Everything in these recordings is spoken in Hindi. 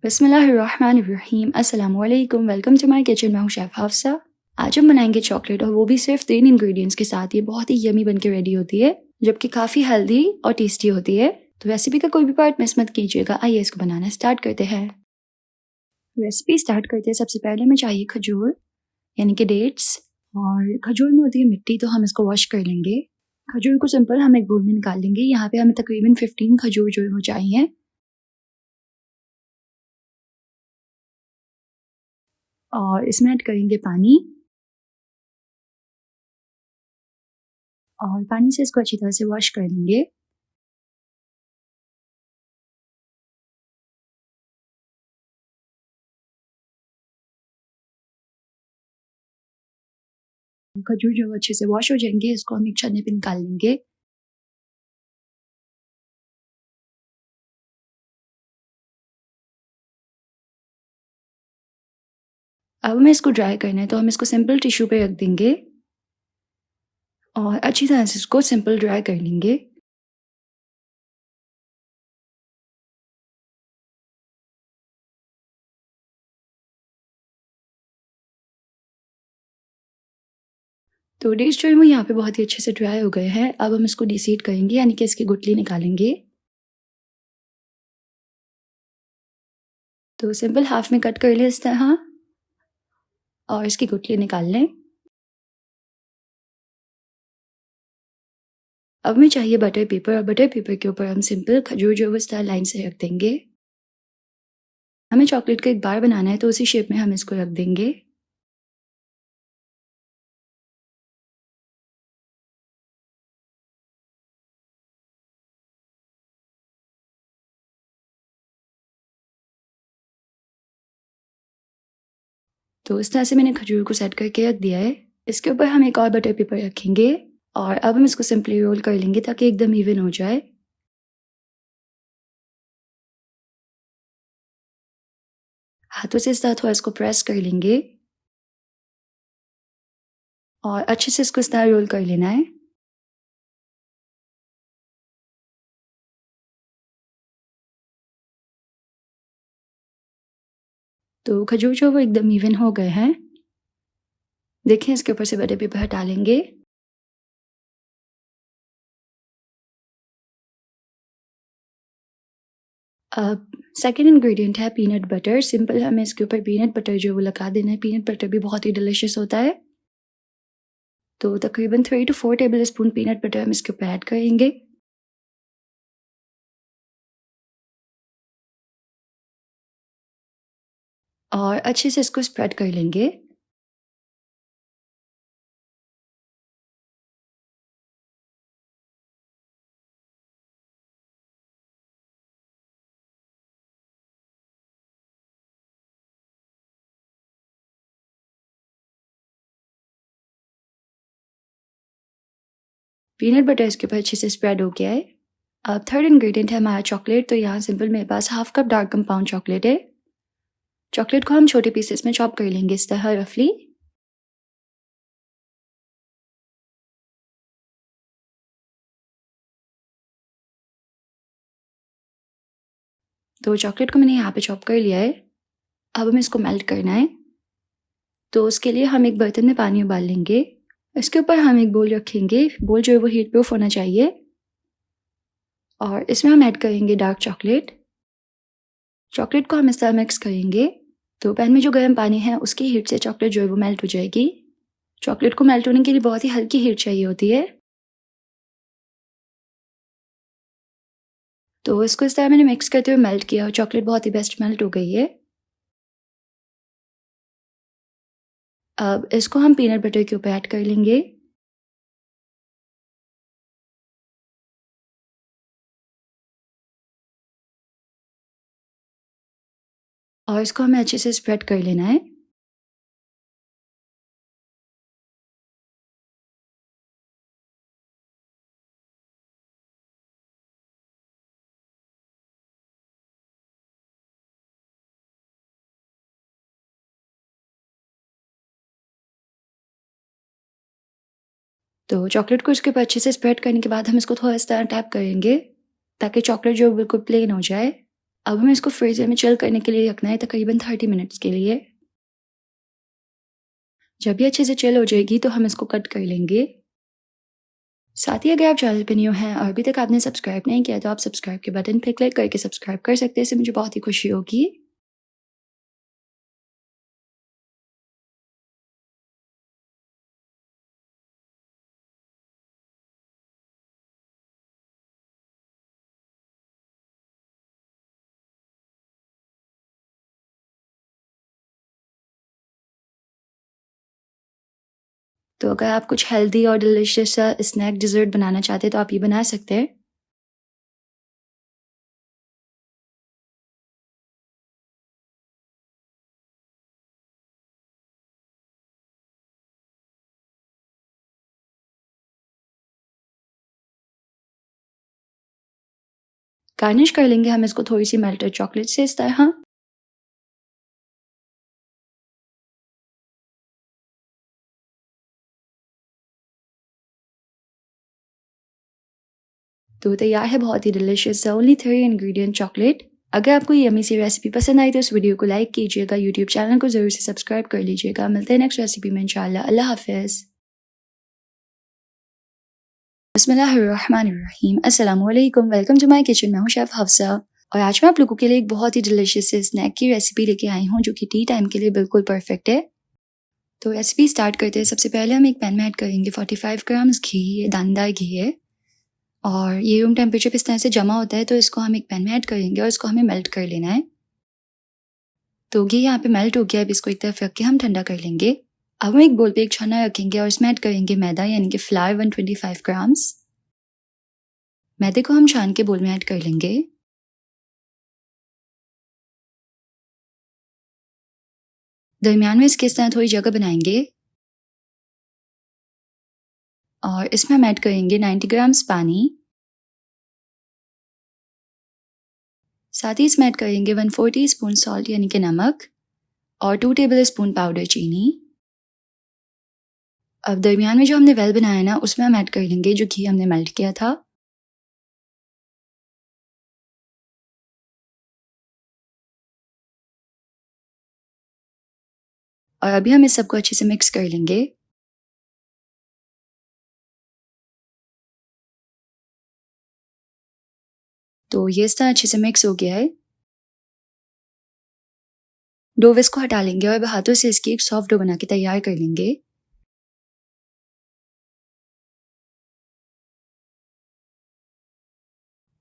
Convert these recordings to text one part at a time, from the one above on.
बिस्मिल्लाहिर्रहमानिर्रहीम अस्सलामु अलैकुम। Welcome to my kitchen. मैं हूँ शेफ़ हाफ़सा। आज हम बनाएंगे चॉकलेट और वो भी सिर्फ 3 इंग्रेडिएंट्स के साथ। ये बहुत ही यमी बन के रेडी होती है जबकि काफ़ी हेल्दी और टेस्टी होती है। तो रेसिपी का कोई भी पार्ट मिस मत कीजिएगा। आइए इसको बनाना स्टार्ट करते हैं। रेसिपी स्टार्ट करते हैं। सबसे पहले हमें चाहिए खजूर यानी कि डेट्स, और खजूर में होती है मिट्टी, तो हम इसको वॉश कर लेंगे। खजूर को सिंपल हम एक बोल में निकाल लेंगे। यहाँ पे हमें तकरीबन 15 खजूर जो है वो चाहिए। और इसमें ऐड करेंगे पानी, और पानी से इसको अच्छी तरह से वॉश कर लेंगे। खजूर जो अच्छे से वॉश हो जाएंगे, इसको हम एक छन्नी पे निकाल लेंगे। अब हमें इसको ड्राई करना है, तो हम इसको सिंपल टिश्यू पे रख देंगे और अच्छी तरह से इसको सिंपल ड्राई कर लेंगे। तो डिश जो है वो यहाँ पे बहुत ही अच्छे से ड्राई हो गए हैं। अब हम इसको डिसीड करेंगे, यानी कि इसकी गुठली निकालेंगे। तो सिंपल हाफ में कट कर लें इस तरह, और इसकी गुठली निकाल लें। अब हमें चाहिए बटर पेपर, और बटर पेपर के ऊपर हम सिंपल खजूर जो है वो इस तरह लाइन से रख देंगे। हमें चॉकलेट का एक बार बनाना है, तो उसी शेप में हम इसको रख देंगे। तो इस तरह से मैंने खजूर को सेट करके रख दिया है। इसके ऊपर हम एक और बटर पेपर रखेंगे, और अब हम इसको सिंपली रोल कर लेंगे ताकि एकदम इवन हो जाए। हाथों से इस तरह थोड़ा इसको प्रेस कर लेंगे और अच्छे से इसको इस तरह रोल कर लेना है। तो खजूर जो वो एकदम इवन हो गए हैं। देखें, इसके ऊपर से बटर पेपर हटा लेंगे। अब सेकंड इंग्रेडिएंट है पीनट बटर। सिंपल हमें इसके ऊपर पीनट बटर जो वो लगा देना है। पीनट बटर भी बहुत ही डिलिशियस होता है। तो तकरीबन 3 to 4 table spoon peanut butter हम इसके ऊपर ऐड करेंगे। और अच्छे से इसको स्प्रेड कर लेंगे। पीनट बटर इसके ऊपर अच्छे से स्प्रेड हो गया है। अब थर्ड इंग्रेडिएंट है हमारा चॉकलेट। तो यहाँ सिंपल मेरे पास half cup dark compound chocolate है। चॉकलेट को हम छोटे पीसेस में चॉप कर लेंगे इस तरह रफली। तो चॉकलेट को मैंने यहाँ पे चॉप कर लिया है। अब हमें इसको मेल्ट करना है। तो उसके लिए हम एक बर्तन में पानी उबाल लेंगे। इसके ऊपर हम एक बोल रखेंगे। बोल जो है वो हीट प्रूफ होना चाहिए। और इसमें हम ऐड करेंगे डार्क चॉकलेट। चॉकलेट को हम इस तरह मिक्स करेंगे। तो पैन में जो गर्म पानी है उसकी हीट से चॉकलेट जो है वो मेल्ट हो जाएगी। चॉकलेट को मेल्ट होने के लिए बहुत ही हल्की हीट चाहिए होती है। तो इसको इस तरह मैंने मिक्स करते हुए मेल्ट किया और चॉकलेट बहुत ही बेस्ट मेल्ट हो गई है। अब इसको हम पीनट बटर के ऊपर ऐड कर लेंगे। और इसको हमें अच्छे से स्प्रेड कर लेना है। तो चॉकलेट को इसके ऊपर अच्छे से स्प्रेड करने के बाद हम इसको थोड़ा इस तरह टैप करेंगे ताकि चॉकलेट जो बिल्कुल प्लेन हो जाए। अब हमें इसको फ्रीजर में चिल करने के लिए रखना है तकरीबन 30 मिनट्स के लिए। जब ये अच्छे से चिल हो जाएगी तो हम इसको कट कर लेंगे। साथ ही अगर आप चैनल पे न्यू हैं और अभी तक आपने सब्सक्राइब नहीं किया तो आप सब्सक्राइब के बटन पे क्लिक करके सब्सक्राइब कर सकते हैं, इससे मुझे बहुत ही खुशी होगी। तो अगर आप कुछ हेल्दी और डिलिशियस सा स्नैक डिज़र्ट बनाना चाहते हैं तो आप ये बना सकते हैं। गार्निश कर लेंगे हम इसको थोड़ी सी मेल्टेड चॉकलेट से इस तरह। तो तैयार है बहुत ही डिलिशियस सा ओनली 3 इंग्रेडिएंट चॉकलेट। अगर आपको ये यम्मी सी रेसिपी पसंद आई तो इस वीडियो को लाइक कीजिएगा, यूट्यूब चैनल को ज़रूर से सब्सक्राइब कर लीजिएगा। मिलते हैं नेक्स्ट रेसिपी में इंशाल्लाह। अल्लाह हाफ़िज़। बिस्मिल्लाहिर्रहमानिर्रहीम। अस्सलामुअलैकुम, वेलकम टू माय किचन। मैं हूँ शेफ़ हफ्सा और आज मैं आप लोगों के लिए एक बहुत ही डिलिशियस से स्नैक की रेसिपी लेके आई हूँ जो कि टी टाइम के लिए बिल्कुल परफेक्ट है। तो रेसिपी स्टार्ट करते हैं। सबसे पहले हम एक पैन में ऐड करेंगे 45 ग्राम्स घी। ये दानेदार घी है और ये रूम टेम्परेचर पे इस तरह से जमा होता है, तो इसको हम एक पैन में ऐड करेंगे और इसको हमें मेल्ट कर लेना है। तो घी यहाँ पे मेल्ट हो गया। अब इसको एक तरफ रख के हम ठंडा कर लेंगे। अब हम एक बोल पे एक छन्ना रखेंगे और इसमें ऐड करेंगे मैदा यानी कि फ्लावर 125 ग्राम्स। मैदे को हम छान के बोल में ऐड कर लेंगे। दरमियान में इसके इस तरह थोड़ी जगह बनाएंगे और इसमें हम ऐड करेंगे 90 ग्राम्स पानी। साथ ही इसमें ऐड करेंगे 1/4 टीस्पून सॉल्ट यानी कि नमक और 2 टेबल स्पून पाउडर चीनी। अब दरमियान में जो हमने वेल बनाया ना उसमें हम ऐड कर लेंगे जो घी हमने मेल्ट किया था। और अभी हम इस सबको अच्छे से मिक्स कर लेंगे। तो ये इस तरह अच्छे से मिक्स हो गया है। डो विस्क को हटा लेंगे और हाथों से इसकी एक सॉफ्ट डो बना के तैयार कर लेंगे।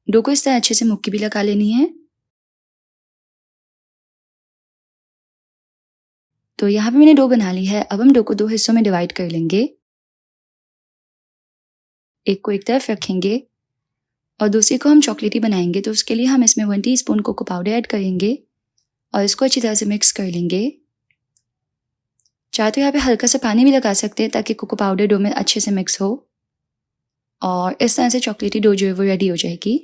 डो को इस तरह अच्छे से मुक्की भी लगा लेनी है। तो यहाँ पे मैंने डो बना ली है। अब हम डो को 2 हिस्सों में डिवाइड कर लेंगे। एक को एक तरफ रखेंगे और दूसरी को हम चॉकलेटी बनाएंगे। तो उसके लिए हम इसमें 1 टीस्पून कोको पाउडर ऐड करेंगे और इसको अच्छी तरह से मिक्स कर लेंगे। चाहे तो यहाँ पे हल्का सा पानी भी लगा सकते हैं ताकि कोको पाउडर डो में अच्छे से मिक्स हो और इस तरह से चॉकलेटी डो जो है वो रेडी हो जाएगी।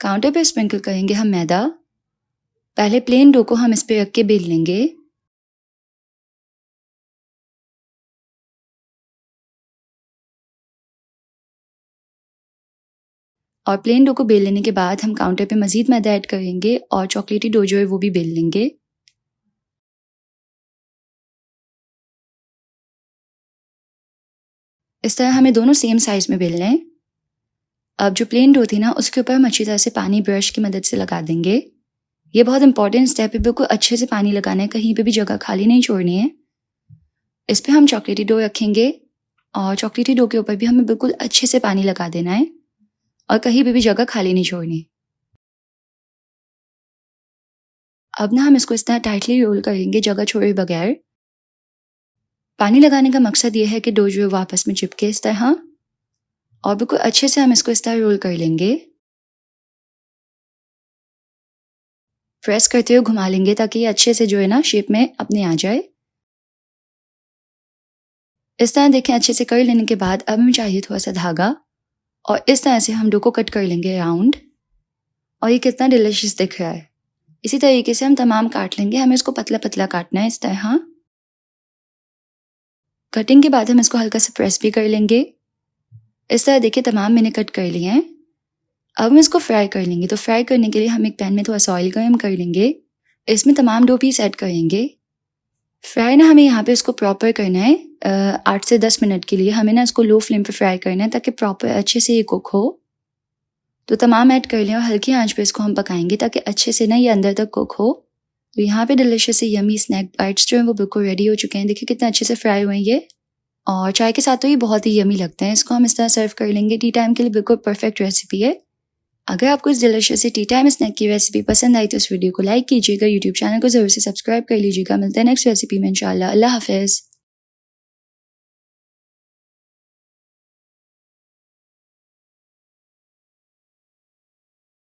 काउंटर पे स्प्रिंकल करेंगे हम मैदा। पहले प्लेन डो को हम इस पे रख के बेल लेंगे। और प्लेन डो को बेल लेने के बाद हम काउंटर पे मजीद मैदा ऐड करेंगे और चॉकलेटी डो जो है वो भी बेल लेंगे। इस तरह हमें दोनों सेम साइज में बेलने हैं। अब जो प्लेन डो थी ना उसके ऊपर हम अच्छी तरह से पानी ब्रश की मदद से लगा देंगे। ये बहुत इंपॉर्टेंट स्टेप है, बिल्कुल अच्छे से पानी लगाना है, कहीं पे भी जगह खाली नहीं छोड़नी है। इस पे हम चॉकलेटी डो रखेंगे और चॉकलेटी डो के ऊपर भी हमें बिल्कुल अच्छे से पानी लगा देना है और कहीं पे भी जगह खाली नहीं छोड़नी। अब ना हम इसको इस तरह टाइटली रोल करेंगे जगह छोड़े बगैर। पानी लगाने का मकसद ये है कि डो जो है वो आपस में चिपके इस तरह और बिल्कुल अच्छे से हम इसको इस तरह रोल कर लेंगे। प्रेस करते हुए घुमा लेंगे ताकि ये अच्छे से जो है ना शेप में अपने आ जाए। इस तरह देखें अच्छे से कर लेने के बाद अब हमें चाहिए थोड़ा सा धागा और इस तरह से हम डो को कट कर लेंगे राउंड। और ये कितना डिलिशियस दिख रहा है। इसी तरीके से हम तमाम काट लेंगे। हमें इसको पतला पतला काटना है इस तरह। कटिंग के बाद हम इसको हल्का सा प्रेस भी कर लेंगे। इस तरह देखिए तमाम मैंने कट कर लिए हैं अब हम इसको फ्राई कर लेंगे। तो फ्राई करने के लिए हम एक पैन में थोड़ा सा ऑयल गर्म कर लेंगे, इसमें तमाम डो पीस ऐड करेंगे। फ्राई ना हमें यहाँ पे इसको प्रॉपर करना है 8 से 10 मिनट के लिए। हमें ना इसको लो फ्लेम पे फ्राई करना है ताकि प्रॉपर अच्छे से ये कुक हो। तो तमाम ऐड कर लें और हल्की आंच पे इसको हम पकाएंगे ताकि अच्छे से ना ये अंदर तक कुक हो। तो यहाँ पे डिलिशियस से यमी स्नैक बाइट्स जो हैं वो बिल्कुल रेडी हो चुके हैं। देखिए कितना अच्छे से फ्राई हुए हैं ये, और चाय के साथ तो ये बहुत ही यमी लगते हैं। इसको हम इस तरह सर्व कर लेंगे। टी टाइम के लिए बिल्कुल परफेक्ट रेसिपी है। अगर आपको इस डिलिशियस टी टाइम स्नैक की रेसिपी पसंद आई तो इस वीडियो को लाइक कीजिएगा, यूट्यूब चैनल को जरूर से सब्सक्राइब कर लीजिएगा। मिलते हैं नेक्स्ट रेसिपी में इंशाल्लाह। अल्लाह हाफिज़।